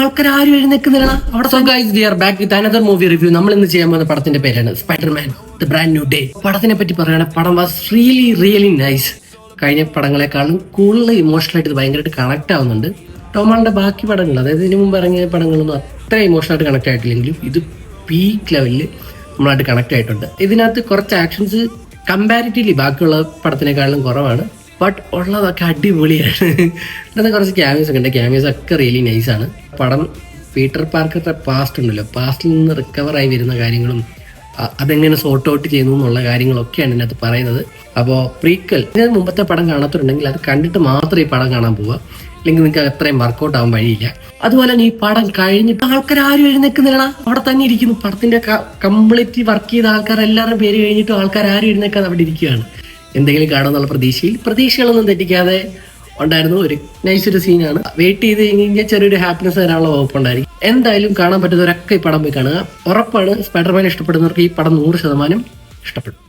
ആൾക്കാർ ആരും എഴുന്നേക്കുന്നില്ല അവിടെ. So guys, we are back with another movie review. നമ്മൾ ഇന്ന് ചെയ്യാൻ പോകുന്ന പടത്തിന്റെ പേരാണ് Spiderman the brand new day. പടത്തിനെ പറ്റി പറയുകയാണെങ്കിൽ പടം വാസ് റിയലി നൈസ്. കഴിഞ്ഞ പടങ്ങളെക്കാളും കൂടുതൽ ഇമോഷണൽ ആയിട്ട് ഇത് ഭയങ്കരമായിട്ട് കണക്ട് ആവുന്നുണ്ട്. ടോമാളിന്റെ ബാക്കി പടങ്ങൾ, അതായത് ഇതിനു മുമ്പ് ഇറങ്ങിയ പടങ്ങളൊന്നും അത്ര ഇമോഷണൽ ആയിട്ട് കണക്ട് ആയിട്ടില്ലെങ്കിലും ഇത് പീക്ക് ലെവലിൽ നമ്മളായിട്ട് കണക്ട് ആയിട്ടുണ്ട്. ഇതിനകത്ത് കുറച്ച് ആക്ഷൻസ് കമ്പാരിറ്റീവ്ലി ബാക്കിയുള്ള പടത്തിനേക്കാളും കുറവാണ്. ബട്ട് ഉള്ളതൊക്കെ അടിപൊളിയാണ്. അതിനകത്ത് കുറച്ച് ക്യാമിയോസ് ഒക്കെ ഉണ്ട്. ക്യാമിയോസ് ഒക്കെ റിയലി നൈസാണ്. പടം പീറ്റർ പാർക്കറുടെ പാസ്റ്റ് ഉണ്ടല്ലോ, പാസ്റ്റിൽ നിന്ന് റിക്കവറായി വരുന്ന കാര്യങ്ങളും അതെങ്ങനെ സോർട്ട് ഔട്ട് ചെയ്യുന്നു എന്നുള്ള കാര്യങ്ങളൊക്കെയാണ് ഇതിനകത്ത് പറയുന്നത്. അപ്പോൾ പ്രീക്വൽ, ഇതിന് മുമ്പത്തെ പടം കാണാത്തുണ്ടെങ്കിൽ അത് കണ്ടിട്ട് മാത്രമേ ഈ പടം കാണാൻ പോവുക, അല്ലെങ്കിൽ നിങ്ങൾക്ക് അത്രയും വർക്കൗട്ട് ആവാൻ വഴിയില്ല. അതുപോലെ തന്നെ ഈ പടം കഴിഞ്ഞിട്ട് ആൾക്കാർ ആരും എഴുന്നേക്കുന്നില്ല, അവിടെ തന്നെ ഇരിക്കുന്നു. പടത്തിന്റെ കംപ്ലീറ്റ് വർക്ക് ചെയ്ത ആൾക്കാരെല്ലാവരും പേര് കഴിഞ്ഞിട്ടും ആൾക്കാർ ആരും എഴുന്നേക്കാതെ അവിടെ ഇരിക്കുകയാണ്. എന്തെങ്കിലും കാണുമെന്നുള്ള പ്രതീക്ഷകളൊന്നും തെറ്റിക്കാതെ ഉണ്ടായിരുന്നു. ഒരു നൈസൊരു സീനാണ്. വെയിറ്റ് ചെയ്ത് കഴിഞ്ഞാൽ ചെറിയൊരു ഹാപ്പിനെസ് തരാനുള്ള വകുപ്പുണ്ടായിരിക്കും. എന്തായാലും കാണാൻ പറ്റുന്നവരൊക്കെ ഈ പടം പോയി കാണുക. ഉറപ്പാണ് സ്പൈഡർമാൻ ഇഷ്ടപ്പെടുന്നവർക്ക് ഈ പടം 100% ഇഷ്ടപ്പെടും.